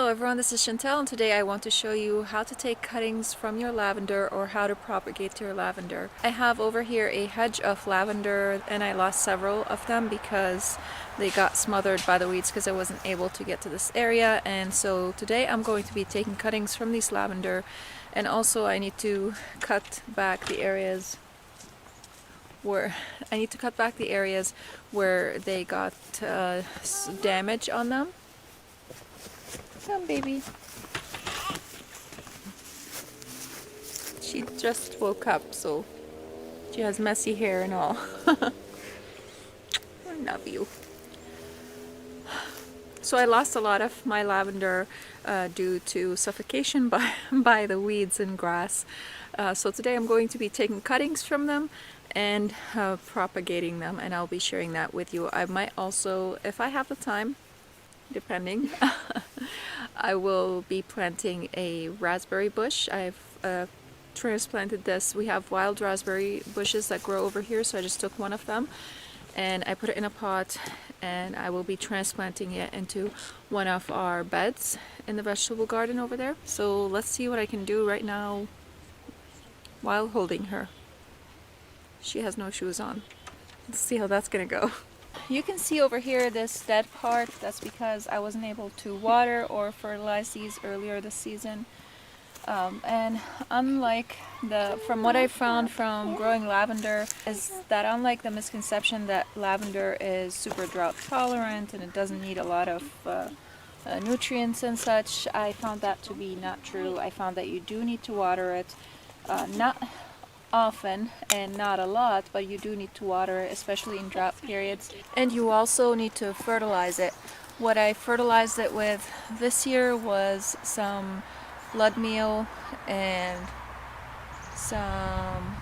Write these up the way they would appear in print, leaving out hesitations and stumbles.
Hello everyone, this is Chantel, and today I want to show you how to take cuttings from your lavender or how to propagate your lavender. I have over here a hedge of lavender and I lost several of them because they got smothered by the weeds because I wasn't able to get to this area. And so today I'm going to be taking cuttings from these lavender, and also I need to cut back the areas where they got damage on them. Come, baby. She just woke up, so she has messy hair and all. I love you. So I lost a lot of my lavender due to suffocation by the weeds and grass. So today I'm going to be taking cuttings from them and propagating them, and I'll be sharing that with you. I might also, if I have the time, depending, I will be planting a raspberry bush. I've transplanted this. We have wild raspberry bushes that grow over here, so I just took one of them and I put it in a pot, and I will be transplanting it into one of our beds in the vegetable garden over there. So let's see what I can do right now while holding her. She has no shoes on. Let's see how that's gonna go. You can see over here this dead part. That's because I wasn't able to water or fertilize these earlier this season. And unlike from what I found from growing lavender, is that unlike the misconception that lavender is super drought tolerant and it doesn't need a lot of nutrients and such, I found that to be not true. I found that you do need to water it, not often and not a lot, but you do need to water it, especially in drought periods. And you also need to fertilize it. What I fertilized it with this year was some blood meal and some, I'm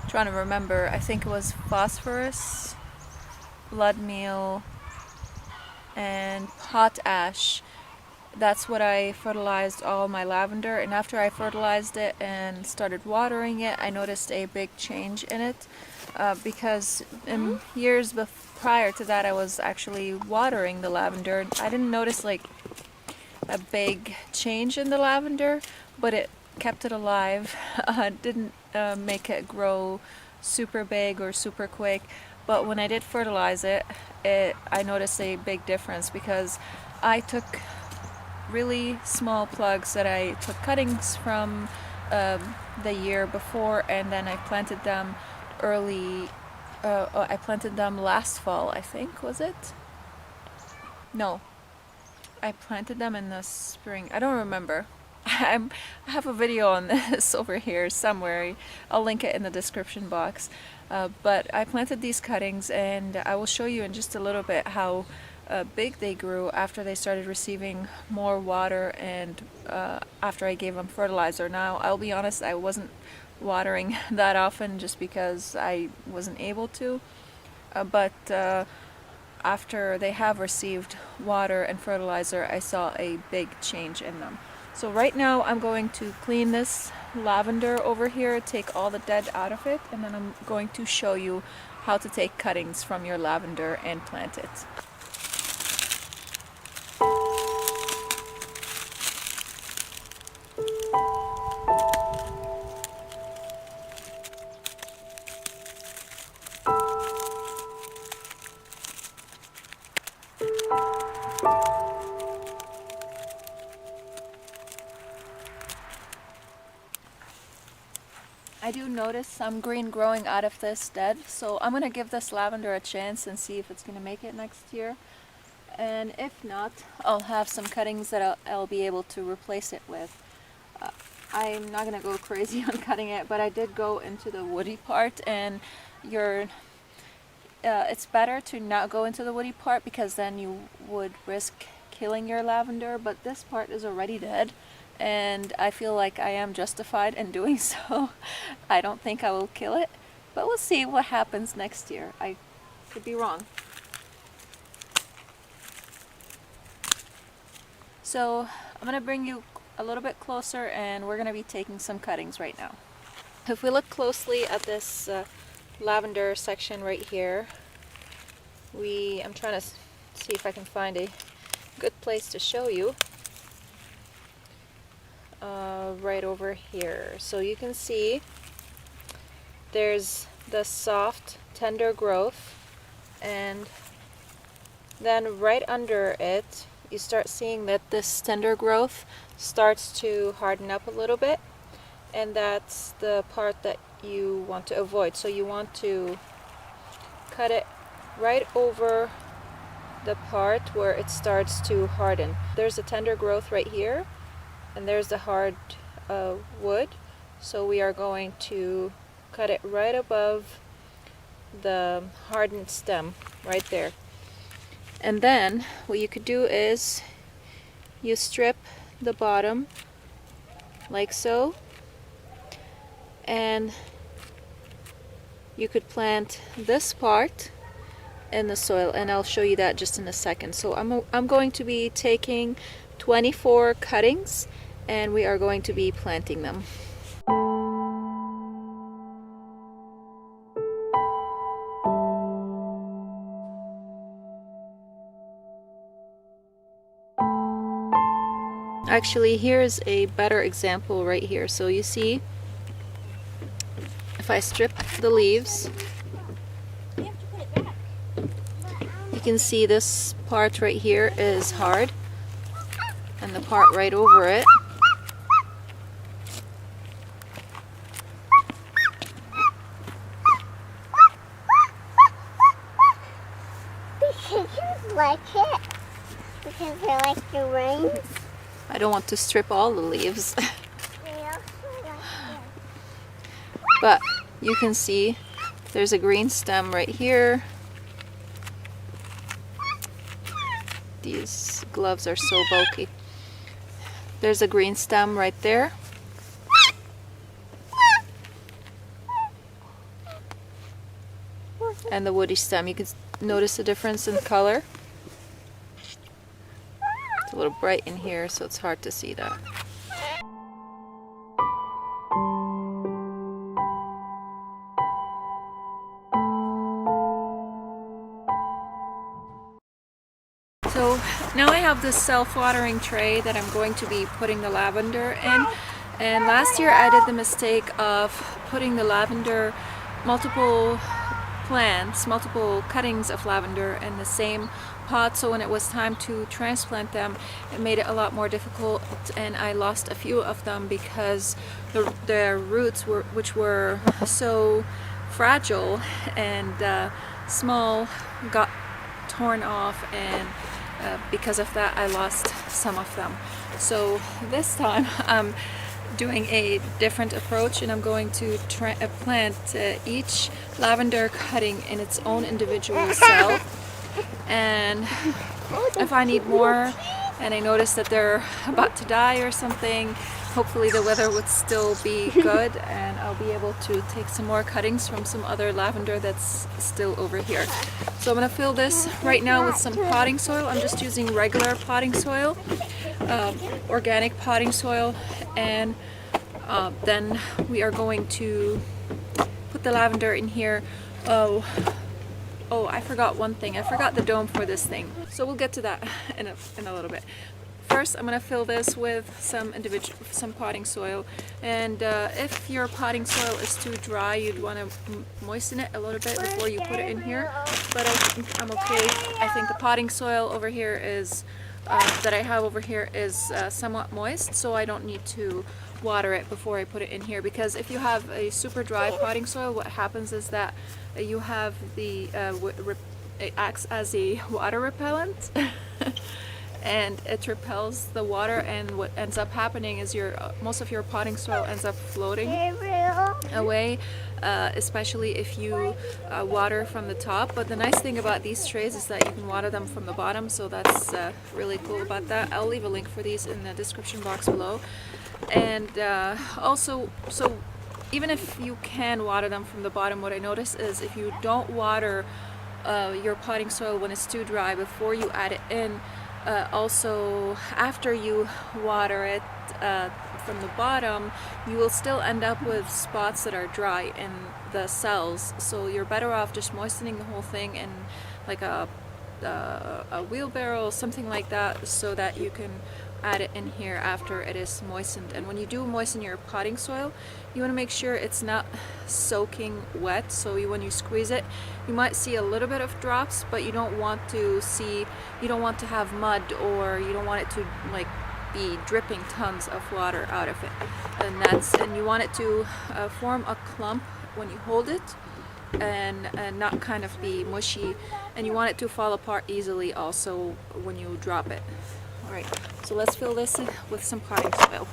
trying to remember, I think it was phosphorus, blood meal, and potash. That's what I fertilized all my lavender, and after I fertilized it and started watering it, I noticed a big change in it, because in years prior to that I was actually watering the lavender. I didn't notice like a big change in the lavender, but it kept it alive. Didn't make it grow super big or super quick, but when I did fertilize it, I noticed a big difference because I took really small plugs that I took cuttings from the year before, and then I planted them I planted them last fall, I think, was it? No, I planted them in the spring. I don't remember. I have a video on this over here somewhere. I'll link it in the description box. But I planted these cuttings, and I will show you in just a little bit how big they grew after they started receiving more water and after I gave them fertilizer. Now, I'll be honest, I wasn't watering that often just because I wasn't able to, but after they have received water and fertilizer, I saw a big change in them. So right now I'm going to clean this lavender over here, take all the dead out of it, and then I'm going to show you how to take cuttings from your lavender and plant it. I do notice some green growing out of this dead, so I'm going to give this lavender a chance and see if it's going to make it next year. And if not, I'll have some cuttings that I'll be able to replace it with. I'm not going to go crazy on cutting it, but I did go into the woody part, and it's better to not go into the woody part because then you would risk killing your lavender, but this part is already dead. And I feel like I am justified in doing so. I don't think I will kill it, but we'll see what happens next year. I could be wrong. So I'm going to bring you a little bit closer, and we're going to be taking some cuttings right now. If we look closely at this lavender section right here, I'm trying to see if I can find a good place to show you. Right over here. So you can see there's the soft, tender growth, and then right under it you start seeing that this tender growth starts to harden up a little bit, and that's the part that you want to avoid. So you want to cut it right over the part where it starts to harden. There's a tender growth right here, and there's the hard wood, so we are going to cut it right above the hardened stem right there. And then what you could do is you strip the bottom like so, and you could plant this part in the soil, and I'll show you that just in a second. So I'm going to be taking 24 cuttings, and we are going to be planting them. Actually, here's a better example right here. So you see, if I strip the leaves, you can see this part right here is hard, and the part right over it like it because I like the rain. I don't want to strip all the leaves. But you can see there's a green stem right here. These gloves are so bulky. There's a green stem right there. And the woody stem. You can notice the difference in color. It's a little bright in here, so it's hard to see that. So now I have this self-watering tray that I'm going to be putting the lavender in. And last year I did the mistake of putting the lavender, multiple plants, multiple cuttings of lavender in the same pot, so when it was time to transplant them, it made it a lot more difficult, and I lost a few of them because the roots which were so fragile and small, got torn off, and because of that I lost some of them. So this time I'm doing a different approach, and I'm going to plant each lavender cutting in its own individual cell, and if I need more and I notice that they're about to die or something, hopefully the weather would still be good and I'll be able to take some more cuttings from some other lavender that's still over here. So I'm going to fill this right now with some potting soil. I'm just using regular potting soil, organic potting soil, and then we are going to put the lavender in here. Oh, I forgot one thing. I forgot the dome for this thing. So we'll get to that in a little bit. First, I'm going to fill this with some potting soil, and if your potting soil is too dry, you'd want to moisten it a little bit before you put it in here. But I think I'm okay. I think the potting soil over here is that I have over here is somewhat moist, so I don't need to water it before I put it in here, because if you have a super dry potting soil, what happens is that you have the it acts as a water repellent and it repels the water, and what ends up happening is most of your potting soil ends up floating away, especially if you water from the top. But the nice thing about these trays is that you can water them from the bottom, so that's really cool about that. I'll leave a link for these in the description box below. And also, so even if you can water them from the bottom, what I notice is if you don't water your potting soil when it's too dry before you add it in, also after you water it from the bottom, you will still end up with spots that are dry in the cells. So you're better off just moistening the whole thing in like a a wheelbarrow, something like that, so that you can add it in here after it is moistened. And when you do moisten your potting soil, you want to make sure it's not soaking wet, so when you squeeze it, you might see a little bit of drops, but you don't want to have mud, or you don't want it to like be dripping tons of water out of it. And you want it to form a clump when you hold it, and not kind of be mushy, and you want it to fall apart easily also when you drop it. Alright, so let's fill this with some potting soil.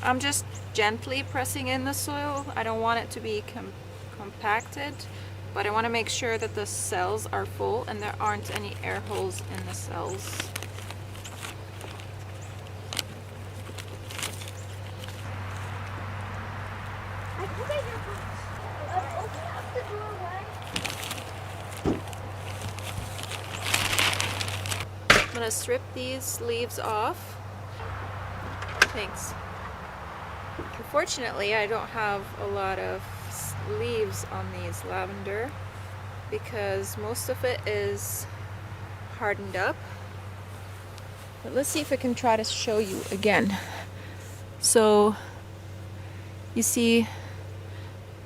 I'm just gently pressing in the soil. I don't want it to be compacted, but I want to make sure that the cells are full and there aren't any air holes in the cells. I'm going to strip these leaves off. Thanks. Unfortunately, I don't have a lot of leaves on these lavender because most of it is hardened up. But let's see if I can try to show you again. So you see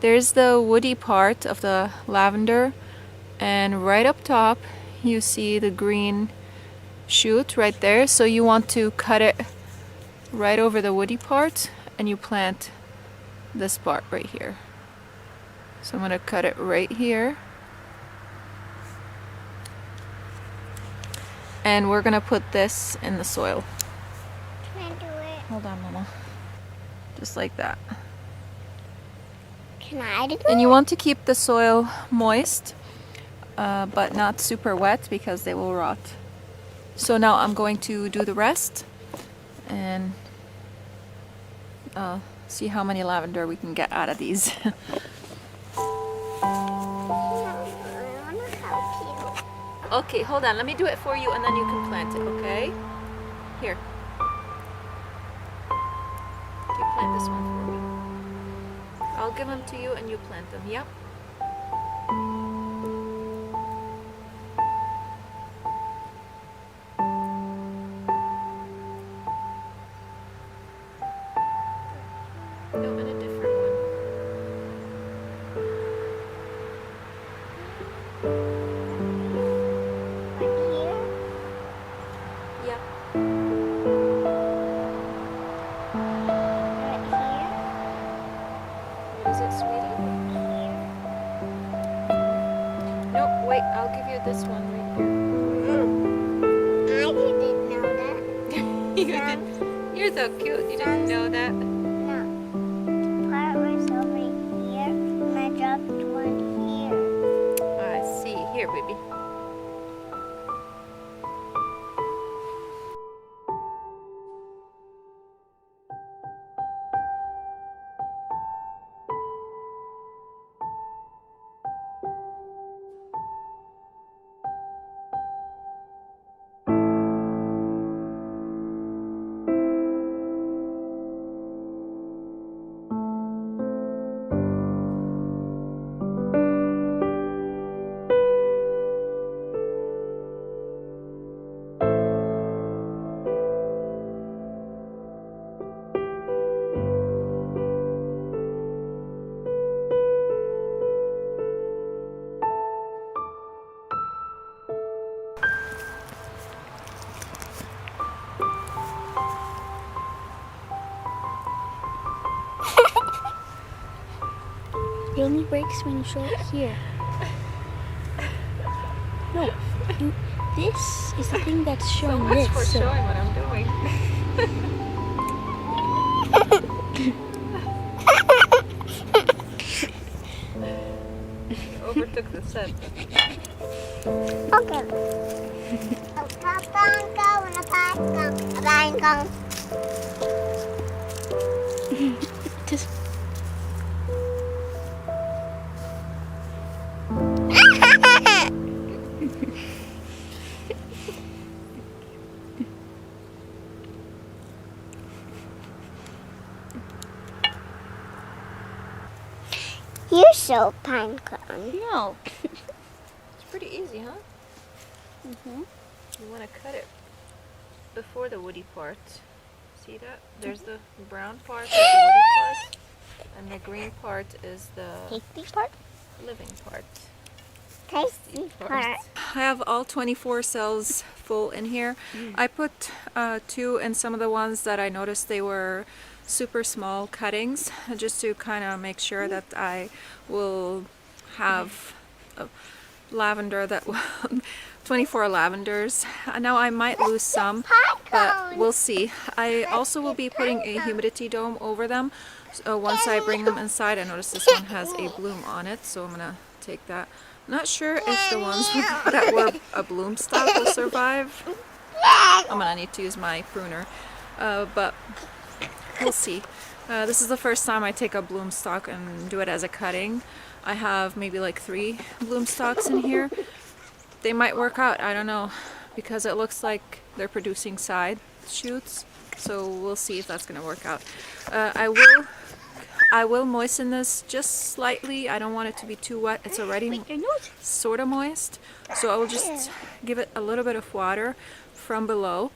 there's the woody part of the lavender, and right up top you see the green shoot right there. So you want to cut it right over the woody part, and you plant this part right here. So I'm going to cut it right here, and we're going to put this in the soil. Can I do it? Hold on, Mama. Just like that. Can I do it? And you want to keep the soil moist, but not super wet because they will rot. So now I'm going to do the rest and see how many lavender we can get out of these. I want to help you. Okay, hold on. Let me do it for you and then you can plant it, okay? Here. You plant this one for me. I'll give them to you and you plant them, yep? No, and a different one. Right here? Yep. Right here? What is it, sweetie? Here? Nope, wait, I'll give you this one right I didn't know that. here. You're so cute, you didn't know that? No. The part was over here, and I dropped one here. I see. Here, baby. It only breaks when you show it here. No, this is the thing that's showing So much this. for So showing what I'm doing. overtook the scent. Okay. Just. You're so pine cone. No. It's pretty easy, huh? Mm-hmm. You want to cut it before the woody part. See that? There's the brown part is the woody part, and the green part is the Tasty part? living part. Tasty part. I have all 24 cells full in here. I put 2 in some of the ones that I noticed they were super small cuttings, just to kind of make sure that I will have lavender that 24 lavenders. Now I might lose some, but we'll see. I also will be putting a humidity dome over them. So once I bring them inside, I noticed this one has a bloom on it, so I'm gonna take that. Not sure if the ones that were a bloom stock will survive. I'm gonna need to use my pruner, but we'll see. This is the first time I take a bloom stalk and do it as a cutting. I have maybe like 3 bloom stalks in here. They might work out, I don't know, because it looks like they're producing side shoots. So we'll see if that's gonna work out. I will moisten this just slightly. I don't want it to be too wet. It's already sort of moist. So I will just give it a little bit of water from below.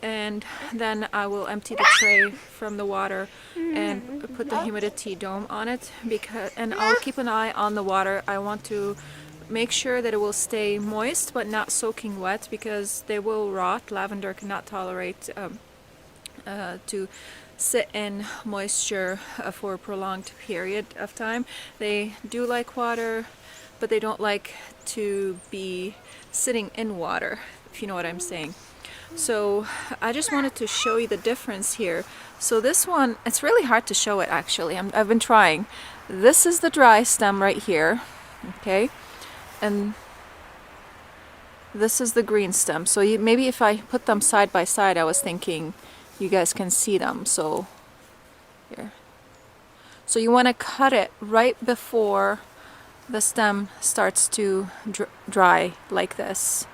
And then I will empty the tray from the water and put the humidity dome on it, and I'll keep an eye on the water. I want to make sure that it will stay moist but not soaking wet, because they will rot. Lavender cannot tolerate to sit in moisture for a prolonged period of time. They do like water, but they don't like to be sitting in water, if you know what I'm saying. So I just wanted to show you the difference here. So this one, it's really hard to show it actually. I've been trying. This is the dry stem right here, okay, and this is the green stem. So maybe if I put them side by side, I was thinking you guys can see them. So here, so you want to cut it right before the stem starts to dry like this,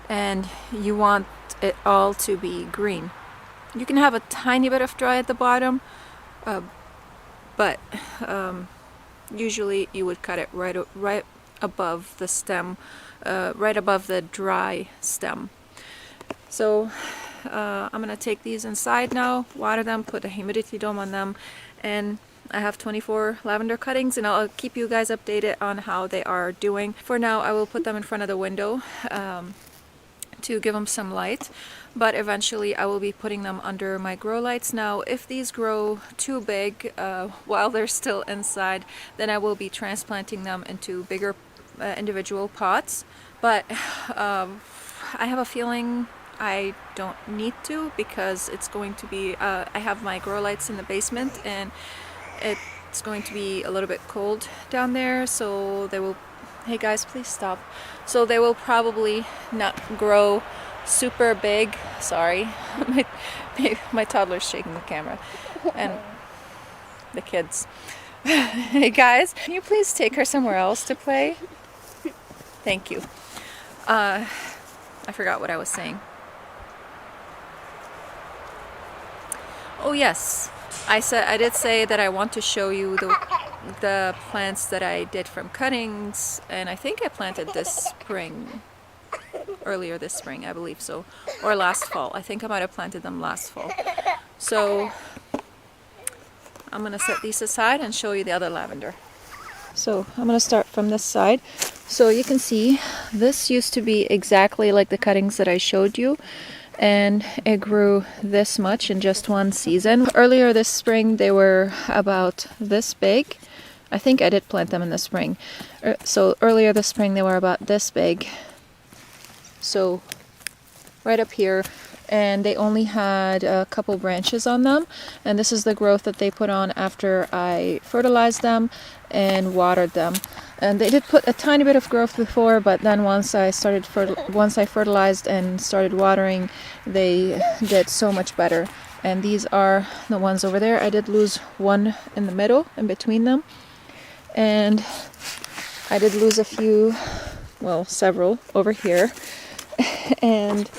and you want it all to be green. You can have a tiny bit of dry at the bottom, but usually you would cut it right above the stem, right above the dry stem. So I'm gonna take these inside now, water them, put a humidity dome on them, and I have 24 lavender cuttings, and I'll keep you guys updated on how they are doing. For now, I will put them in front of the window to give them some light, but eventually I will be putting them under my grow lights. Now if these grow too big while they're still inside, then I will be transplanting them into bigger individual pots, but I have a feeling I don't need to, because it's going to be I have my grow lights in the basement and it's going to be a little bit cold down there, so they will, hey guys, please stop. So they will probably not grow super big. Sorry, my toddler's shaking the camera, and the kids. Hey guys, can you please take her somewhere else to play? Thank you. I forgot what I was saying. Oh yes, I did say that I want to show you the plants that I did from cuttings, and I think I planted this spring, earlier this spring, I believe so, or last fall. I think I might have planted them last fall. So I'm gonna set these aside and show you the other lavender. So I'm gonna start from this side. So you can see this used to be exactly like the cuttings that I showed you, and it grew this much in just one season. Earlier this spring they were about this big. I think I did plant them in the spring. So earlier this spring they were about this big. So right up here, and they only had a couple branches on them, and this is the growth that they put on after I fertilized them and watered them. And they did put a tiny bit of growth before, but then once I fertilized and started watering, they did so much better. And these are the ones over there. I did lose one in the middle, in between them, and I did lose a few, well, several over here. And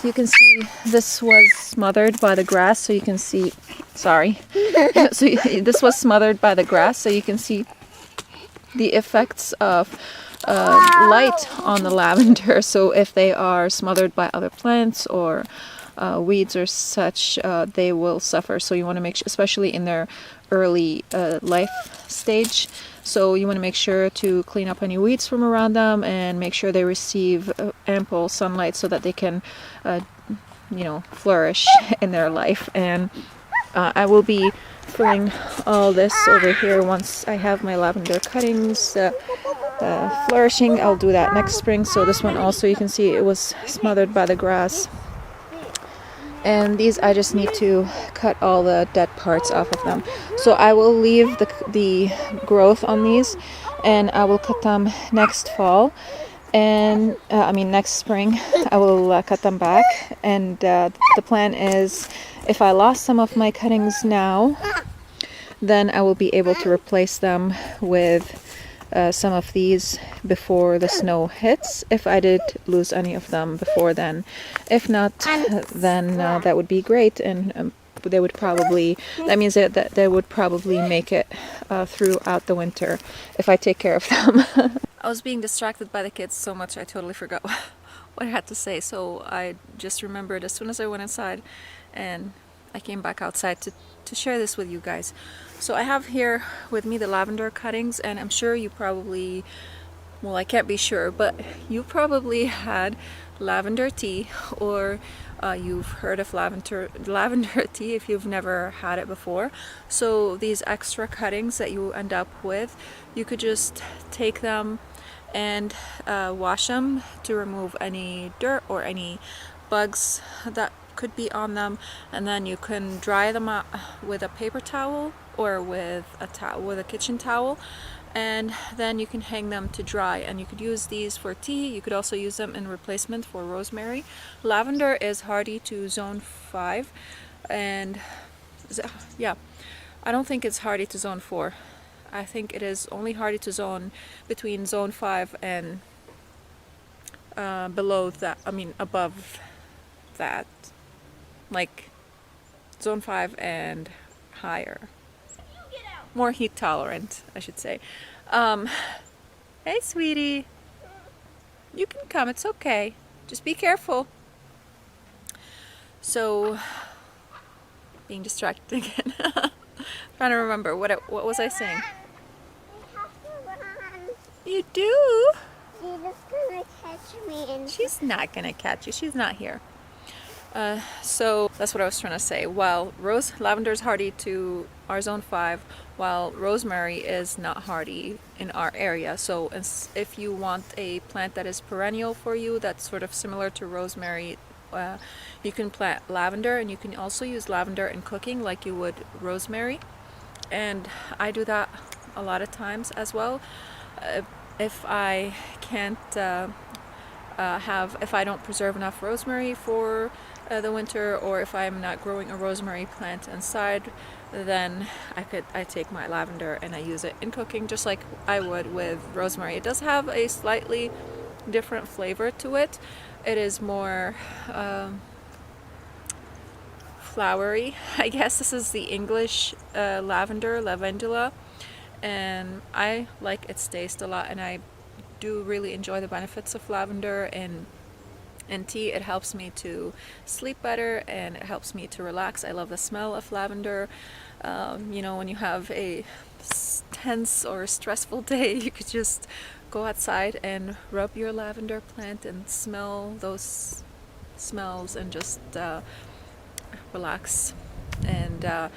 you can see this was smothered by the grass, so you can see, sorry. So this was smothered by the grass, so you can see the effects of light on the lavender. So if they are smothered by other plants or weeds or such, they will suffer. So you want to make sure, especially in their early life stage, so you want to make sure to clean up any weeds from around them and make sure they receive ample sunlight so that they can flourish in their life. And I will be filling all this over here once I have my lavender cuttings flourishing. I'll do that next spring. So this one also, you can see it was smothered by the grass. And these, I just need to cut all the dead parts off of them. So I will leave the growth on these, and I will cut them next fall. And next spring I will cut them back. And the plan is, if I lost some of my cuttings now, then I will be able to replace them with some of these before the snow hits, if I did lose any of them before then. If not, then that would be great, and they would probably, that means that they would probably make it throughout the winter if I take care of them. I was being distracted by the kids so much I totally forgot what I had to say, so I just remembered as soon as I went inside, and I came back outside to share this with you guys. So I have here with me the lavender cuttings, and I'm sure you probably, well, I can't be sure, but you probably had lavender tea, or you've heard of lavender tea if you've never had it before. So these extra cuttings that you end up with, you could just take them and wash them to remove any dirt or any bugs that could be on them, and then you can dry them out with a paper towel or with a kitchen towel, and then you can hang them to dry. And you could use these for tea. You could also use them in replacement for rosemary. Lavender is hardy to zone 5, and yeah, I don't think it's hardy to zone 4. I think it is only hardy to between zone 5 and below that, above that, like zone 5 and higher, more heat tolerant, I should say. Hey sweetie, you can come, it's okay, just be careful. So, being distracted again. Trying to remember what was I saying. You do? She's just gonna catch me, and she's not gonna catch you, she's not here. So that's what I was trying to say. While lavender is hardy to our zone 5, while rosemary is not hardy in our area. So if you want a plant that is perennial for you, that's sort of similar to rosemary, you can plant lavender, and you can also use lavender in cooking like you would rosemary. And I do that a lot of times as well. If I can't if I don't preserve enough rosemary for the winter, or if I'm not growing a rosemary plant inside, then I take my lavender and I use it in cooking just like I would with rosemary. It does have a slightly different flavor to it. It is more flowery, I guess. This is the English lavender, lavandula, and I like its taste a lot, and I do really enjoy the benefits of lavender in tea. It helps me to sleep better, and it helps me to relax. I love the smell of lavender. When you have a tense or stressful day, you could just go outside and rub your lavender plant and smell those smells and just relax. And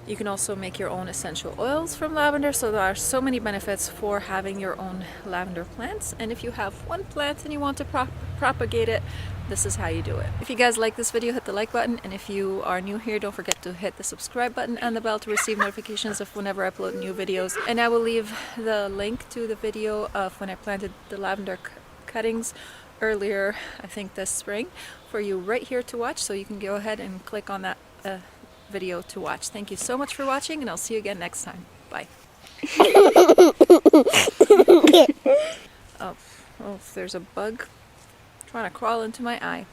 You can also make your own essential oils from lavender, so there are so many benefits for having your own lavender plants. And if you have one plant and you want to propagate it, this is how you do it. If you guys like this video, hit the like button, and if you are new here, don't forget to hit the subscribe button and the bell to receive notifications of whenever I upload new videos. And I will leave the link to the video of when I planted the lavender cuttings earlier, I think this spring, for you right here to watch, so you can go ahead and click on that video to watch. Thank you so much for watching, and I'll see you again next time. Bye. Oh, there's a bug trying to crawl into my eye.